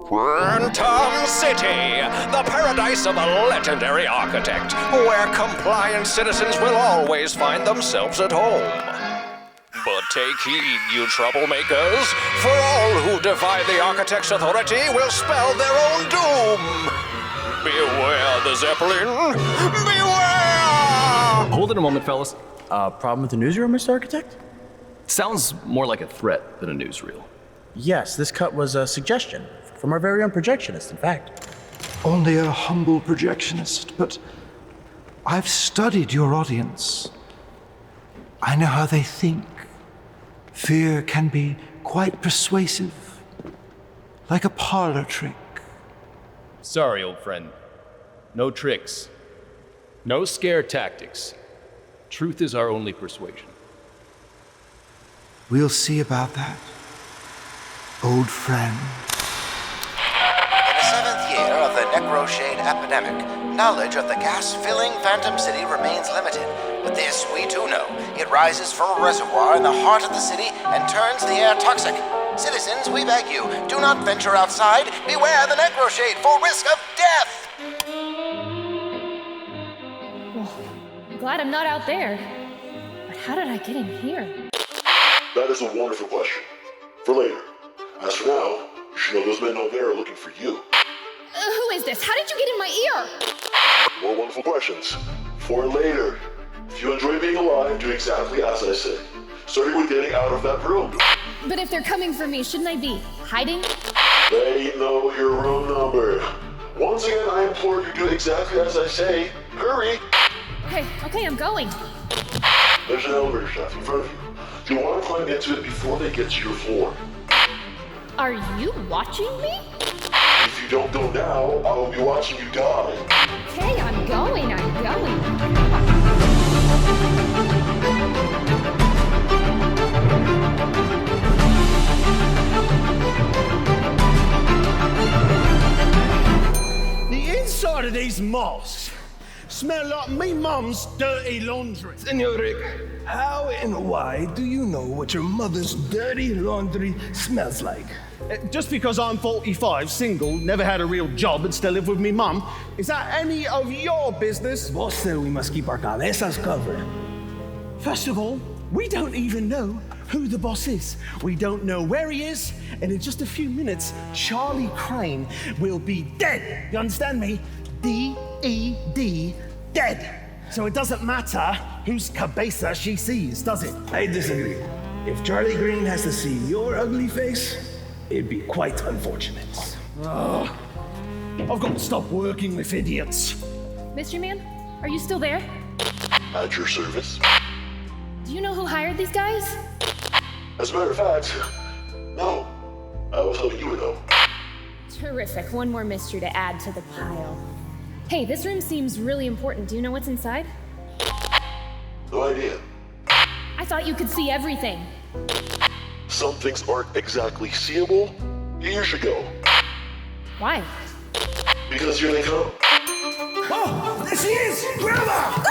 Phantom City, the paradise of a legendary architect, where compliant citizens will always find themselves at home. But take heed, you troublemakers, for all who defy the architect's authority will spell their own doom. Beware the Zeppelin! Beware! Hold it a moment, fellas. Problem with the newsreel, Mr. Architect? Sounds more like a threat than a newsreel. Yes, this cut was a suggestion from our very own projectionist, in fact. Only a humble projectionist, but I've studied your audience. I know how they think. Fear can be quite persuasive, like a parlor trick. Sorry, old friend. No tricks. No scare tactics. Truth is our only persuasion. We'll see about that, old friend. In the 7th year of the necro shade epidemic, knowledge of the gas-filling Phantom City remains limited. But this we do know. It rises from a reservoir in the heart of the city and turns the air toxic. Citizens, we beg you, do not venture outside. Beware the necro shade for risk of death! Well, I'm glad I'm not out there. But how did I get in here? That is a wonderful question. For later. As for now, you should know those men over there are looking for you. Who is this? How did you get in my ear? More wonderful questions. For later. If you enjoy being alive, do exactly as I say. Starting with getting out of that room. But if they're coming for me, shouldn't I be hiding? They know your room number. Once again, I implore you to do exactly as I say. Hurry! Okay, I'm going. There's an elevator shaft in front of you. You want to climb into it before they get to your floor. Are you watching me? If you don't go now, I will be watching you die. Okay, I'm going. The inside of these masks smell like me mum's dirty laundry. Senor Rick, how and why do you know what your mother's dirty laundry smells like? Just because I'm 45, single, never had a real job, and still live with me mum, is that any of your business? Boss said we must keep our cabezas covered. First of all, we don't even know who the boss is. We don't know where he is, and in just a few minutes, Charlie Crane will be dead. You understand me? D-E-D, dead. So it doesn't matter whose cabeza she sees, does it? I disagree. If Charlie Green has to see your ugly face, it'd be quite unfortunate. I've got to stop working with idiots. Mystery Man, are you still there? At your service. Do you know who hired these guys? As a matter of fact, no. I was hoping you would know. Terrific. One more mystery to add to the pile. Hey, this room seems really important. Do you know what's inside? No idea. I thought you could see everything. Some things aren't exactly seeable. You should go. Why? Because here they come. Oh, there she is! Grab her!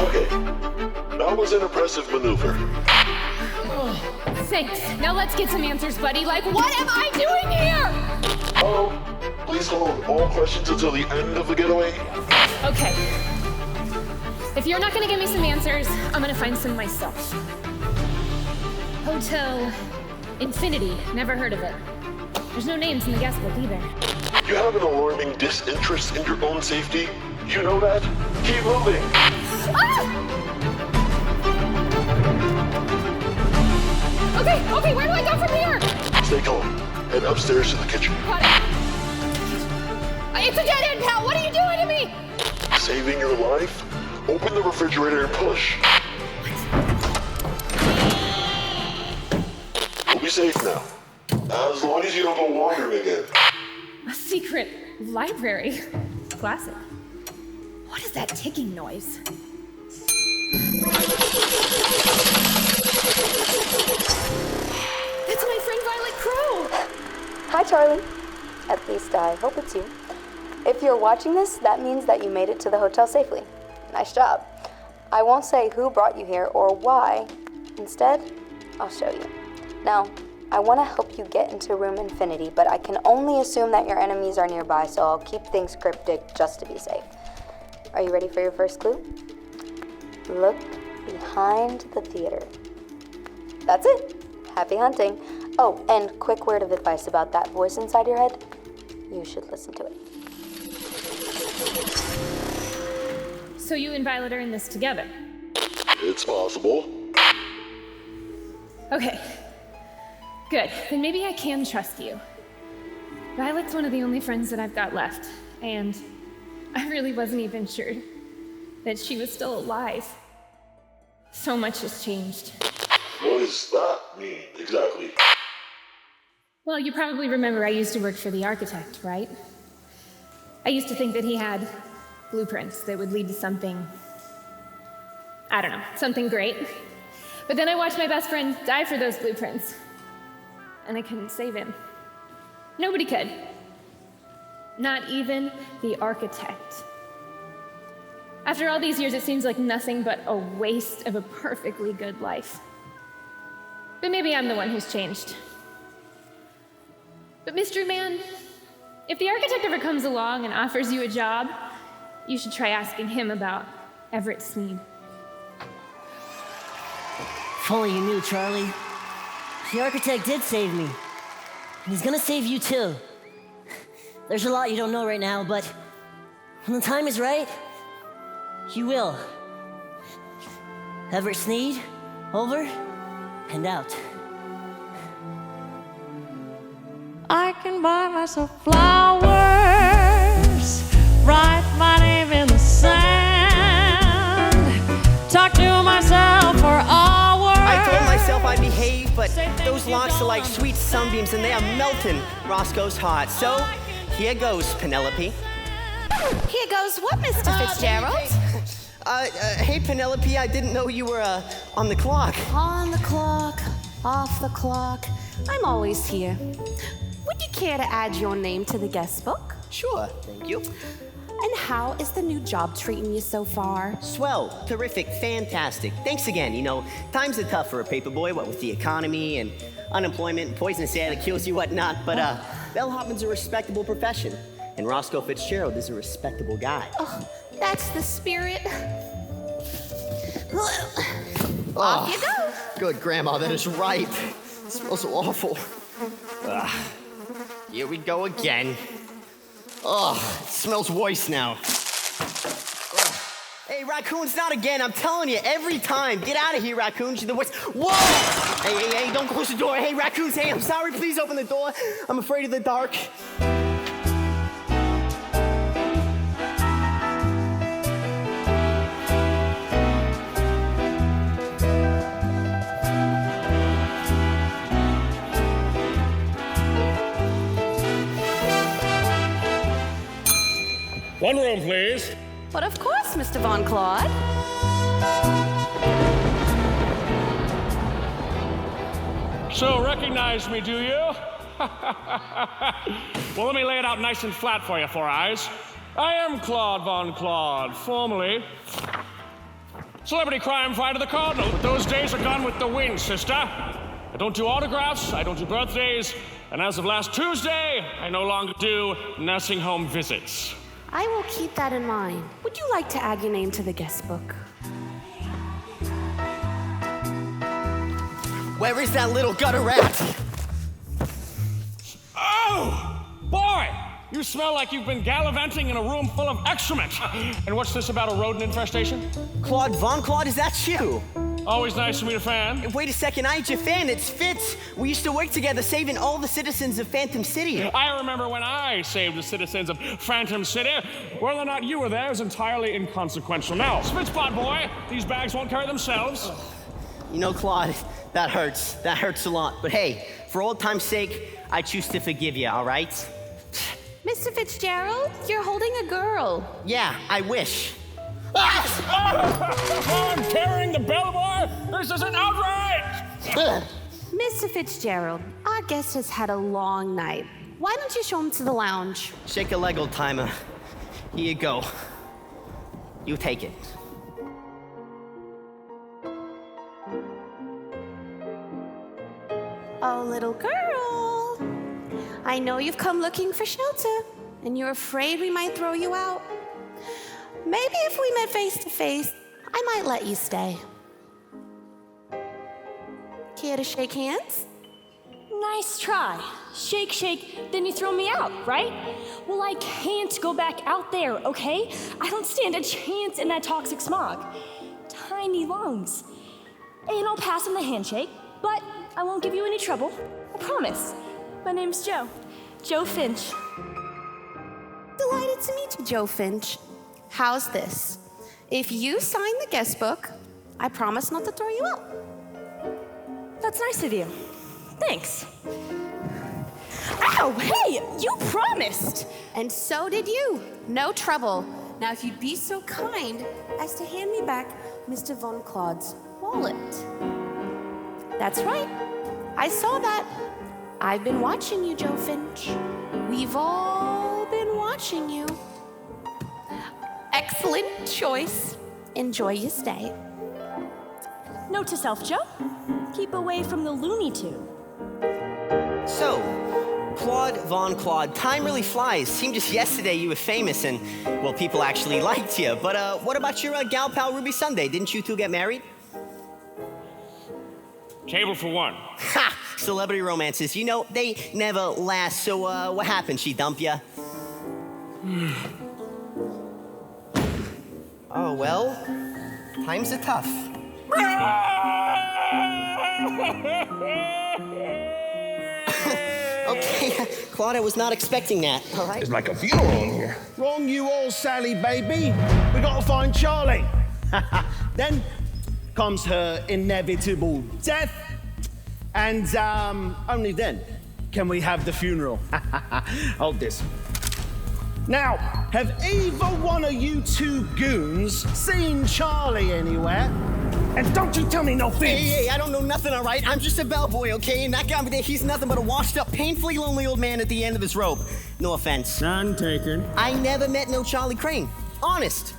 Okay. That was an impressive maneuver. Thanks. Now let's get some answers, buddy. Like, what am I doing here? Please hold all questions until the end of the getaway. Okay. If you're not gonna give me some answers, I'm gonna find some myself. Hotel Infinity. Never heard of it. There's no names in the guest book either. You have an alarming disinterest in your own safety. You know that? Keep moving. Okay, where do I go from here? Stay calm. Head upstairs to the kitchen. Got it. It's a dead end, pal. What are you doing to me? Saving your life? Open the refrigerator and push. You'll be safe now. As long as you don't go wandering again. A secret library. Classic. What is that ticking noise? That's my friend Violet Crow! Hi, Charlie. At least I hope it's you. If you're watching this, that means that you made it to the hotel safely. Nice job. I won't say who brought you here or why. Instead, I'll show you. Now, I want to help you get into room infinity, but I can only assume that your enemies are nearby, so I'll keep things cryptic just to be safe. Are you ready for your first clue? Look behind the theater. That's it. Happy hunting. Oh, and quick word of advice about that voice inside your head. You should listen to it. So you and Violet are in this together? It's possible. Okay. Good. Then maybe I can trust you. Violet's one of the only friends that I've got left, and I really wasn't even sure that she was still alive. So much has changed. What does that mean, exactly? Well, you probably remember I used to work for the architect, right? I used to think that he had blueprints that would lead to something, I don't know, something great. But then I watched my best friend die for those blueprints, and I couldn't save him. Nobody could. Not even the architect. After all these years, it seems like nothing but a waste of a perfectly good life. But maybe I'm the one who's changed. But Mystery Man, if the architect ever comes along and offers you a job, you should try asking him about Everett Sneed. If only you knew, Charlie. The architect did save me. And he's gonna save you too. There's a lot you don't know right now, but when the time is right, you will. Everett Sneed, over and out. I can buy myself flowers, write my name in the sand, talk to myself for hours. I told myself I'd behave, but those locks are like sweet sunbeams and they are melting Roscoe's heart. So, here goes, Penelope. Here goes what, Mr. Fitzgerald? Hey, Penelope, I didn't know you were, on the clock. On the clock, off the clock. I'm always here. Would you care to add your name to the guest book? Sure, thank you. And how is the new job treating you so far? Swell, terrific, fantastic. Thanks again. You know, times are tough for a paperboy, what with the economy and unemployment and poisonous air that kills you, whatnot. But, bellhopman's a respectable profession. And Roscoe Fitzgerald is a respectable guy. Oh, that's the spirit. Off you go. Good, Grandma, that is ripe. It smells so awful. Here we go again. It smells worse now. Hey, raccoons, not again. I'm telling you, every time. Get out of here, raccoons. You're the worst. Whoa! Hey, don't close the door. Hey, raccoons, hey, I'm sorry. Please open the door. I'm afraid of the dark. One room, please. But of course, Mr. Von Claude. So recognize me, do you? Well, let me lay it out nice and flat for you, Four Eyes. I am Claude Von Claude, formerly celebrity crime fighter the Cardinal, but those days are gone with the wind, sister. I don't do autographs, I don't do birthdays, and as of last Tuesday, I no longer do nursing home visits. I will keep that in mind. Would you like to add your name to the guest book? Where is that little gutter rat? Oh, boy! You smell like you've been gallivanting in a room full of excrement. And what's this about a rodent infestation? Claude Von Claude, is that you? Always nice to meet a fan. Wait a second, I ain't your fan, it's Fitz. We used to work together saving all the citizens of Phantom City. I remember when I saved the citizens of Phantom City. Whether or not you were there is entirely inconsequential. Now, Spitspot boy, these bags won't carry themselves. You know, Claude, that hurts. That hurts a lot. But hey, for old time's sake, I choose to forgive you, all right? Mr. Fitzgerald, you're holding a girl. Yeah, I wish. I'm carrying the bellboy! This is an outrage! Mr. Fitzgerald, our guest has had a long night. Why don't you show him to the lounge? Shake a leg, old timer. Here you go. You take it. Oh, little girl. I know you've come looking for shelter, and you're afraid we might throw you out. Maybe if we met face to face, I might let you stay. Care to shake hands? Nice try. Shake, shake, then you throw me out, right? Well, I can't go back out there, okay? I don't stand a chance in that toxic smog. Tiny lungs. And I'll pass on the handshake, but I won't give you any trouble. I promise. My name's Joe. Joe Finch. Delighted to meet you, Joe Finch. How's this? If you sign the guest book, I promise not to throw you out. That's nice of you. Thanks. Ow, hey, you promised! And so did you. No trouble. Now, if you'd be so kind as to hand me back Mr. Von Claude's wallet. That's right. I saw that. I've been watching you, Joe Finch. We've all been watching you. Excellent choice. Enjoy your stay. Note to self, Joe. Keep away from the Looney Tune. So, Claude Von Claude, time really flies. Seemed just yesterday you were famous and, well, people actually liked you. But what about your gal pal Ruby Sunday? Didn't you two get married? Table for one. Ha! Celebrity romances, you know, they never last. So, what happened? She dumped you? Oh, well, times are tough. Okay, Claude, I was not expecting that, all right? It's like a funeral in here. Wrong you all, Sally, baby. We gotta find Charlie. Then comes her inevitable death. And only then can we have the funeral. Hold this. Now, have either one of you two goons seen Charlie anywhere? And don't you tell me no fibs! Hey, I don't know nothing, all right? I'm just a bellboy, okay? And that guy over there, he's nothing but a washed-up, painfully lonely old man at the end of his rope. No offense. None taken. I never met no Charlie Crane. Honest.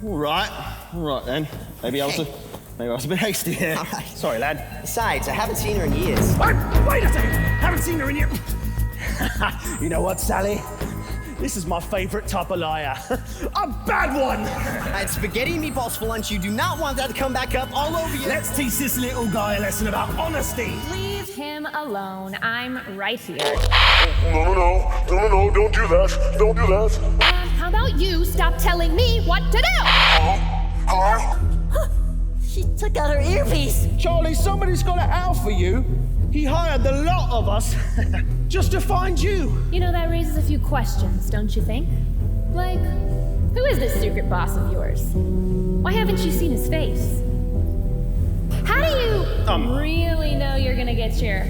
All right then. Maybe I was a bit hasty here. All right. Sorry, lad. Besides, I haven't seen her in years. Wait a second! Haven't seen her in years. You know what, Sally? This is my favorite type of liar. A bad one! I had spaghetti and meatballs for lunch. You do not want that to come back up all over you. Let's teach this little guy a lesson about honesty. Leave him alone. I'm right here. No, don't do that. Don't do that. How about you stop telling me what to do? Hello? She took out her earpiece. Charlie, somebody's got it out for you. He hired the lot of us just to find you. You know, that raises a few questions, don't you think? Like, who is this secret boss of yours? Why haven't you seen his face? How do you really know you're gonna get your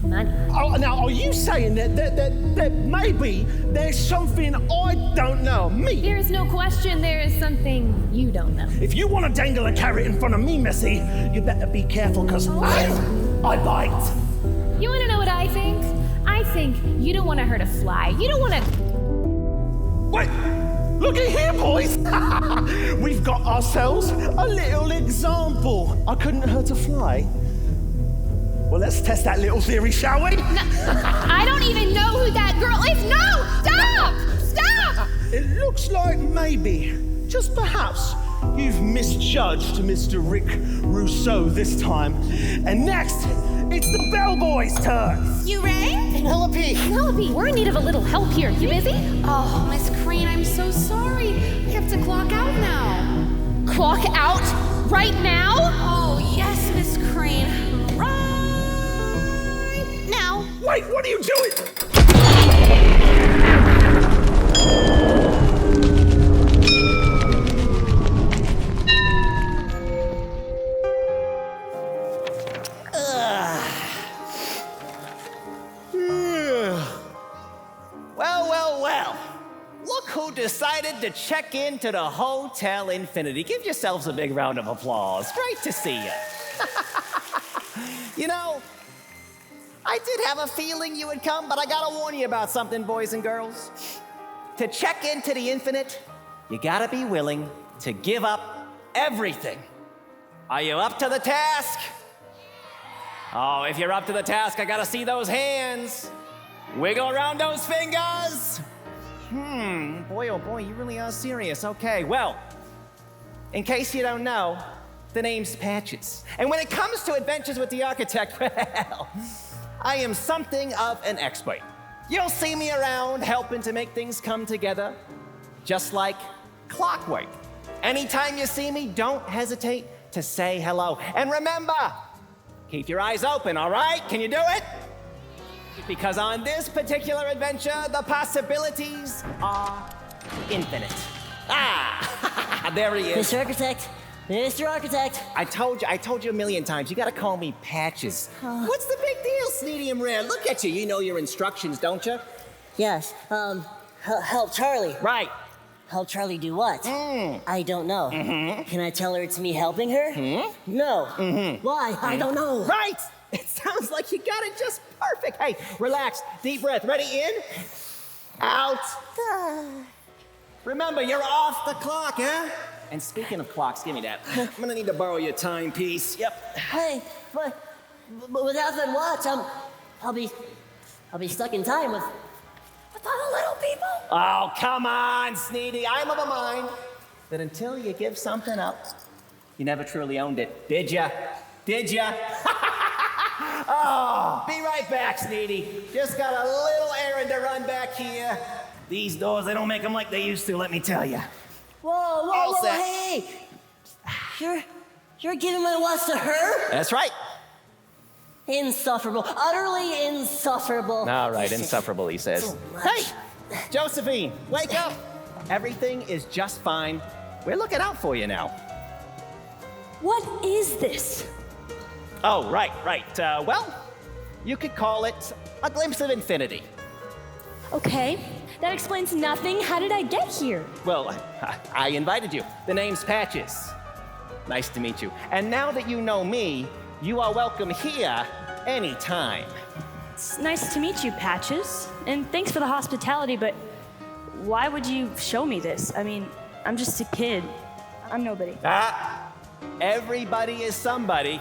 money? Oh, now, are you saying that maybe there's something I don't know? Me? There is no question there is something you don't know. If you want to dangle a carrot in front of me, Missy, you better be careful, because I bite. You want to know what I think? I think you don't want to hurt a fly. You don't want to... Wait! Look at here, boys! We've got ourselves a little example. I couldn't hurt a fly. Well, let's test that little theory, shall we? No, I don't even know who that girl is. No! Stop! Stop! It looks like maybe, just perhaps, you've misjudged Mr. Rick Rousseau this time. And next, it's the bellboy's turn. You rang? Penelope, we're in need of a little help here. You busy? Oh, Miss Crane, I'm so sorry. I have to clock out now. Clock out? Right now? Oh, yes, Miss Crane. Right now. Wait, what are you doing? Well. Look who decided to check into the Hotel Infinity. Give yourselves a big round of applause. Great to see you. You know, I did have a feeling you would come, but I gotta warn you about something, boys and girls. To check into the infinite, you gotta be willing to give up everything. Are you up to the task? Oh, if you're up to the task, I gotta see those hands. Wiggle around those fingers. Boy, oh boy, you really are serious. Okay, well, in case you don't know, the name's Patches. And when it comes to adventures with the architect, well, I am something of an expert. You'll see me around helping to make things come together, just like clockwork. Anytime you see me, don't hesitate to say hello. And remember, keep your eyes open, all right? Can you do it? Because on this particular adventure, the possibilities are infinite. Ah, there he is. Mr. Architect, Mr. Architect. I told you a million times, you gotta call me Patches. What's the big deal, Sneedy and Rare? Look at you, you know your instructions, don't you? Yes, help Charlie. Right. Help Charlie do what? I don't know. Can I tell her it's me helping her? No. Why? I don't know. Right! It sounds like you got it just perfect. Hey, relax, deep breath. Ready, in, out. Remember, you're off the clock, huh? And speaking of clocks, give me that. I'm gonna need to borrow your timepiece. Yep. Hey, but without that watch, I'll be stuck in time with all the little people. Oh, come on, Sneedy. I'm of a mind that until you give something up, you never truly owned it. Did ya? Did ya? Oh, be right back, Sneedy. Just got a little errand to run back here. These doors, they don't make them like they used to, let me tell you. Whoa, hey! You're giving my watch to her? That's right. Insufferable, utterly insufferable. All right, insufferable, he says. Hey, Josephine, wake up. Everything is just fine. We're looking out for you now. What is this? Oh, right. Well, you could call it a glimpse of infinity. Okay, that explains nothing. How did I get here? Well, I invited you. The name's Patches. Nice to meet you. And now that you know me, you are welcome here anytime. It's nice to meet you, Patches. And thanks for the hospitality, but why would you show me this? I mean, I'm just a kid. I'm nobody. Everybody is somebody,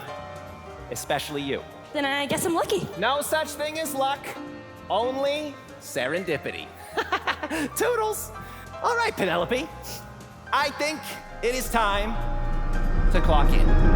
especially you. Then I guess I'm lucky. No such thing as luck, only serendipity. Toodles. All right, Penelope. I think it is time to clock in.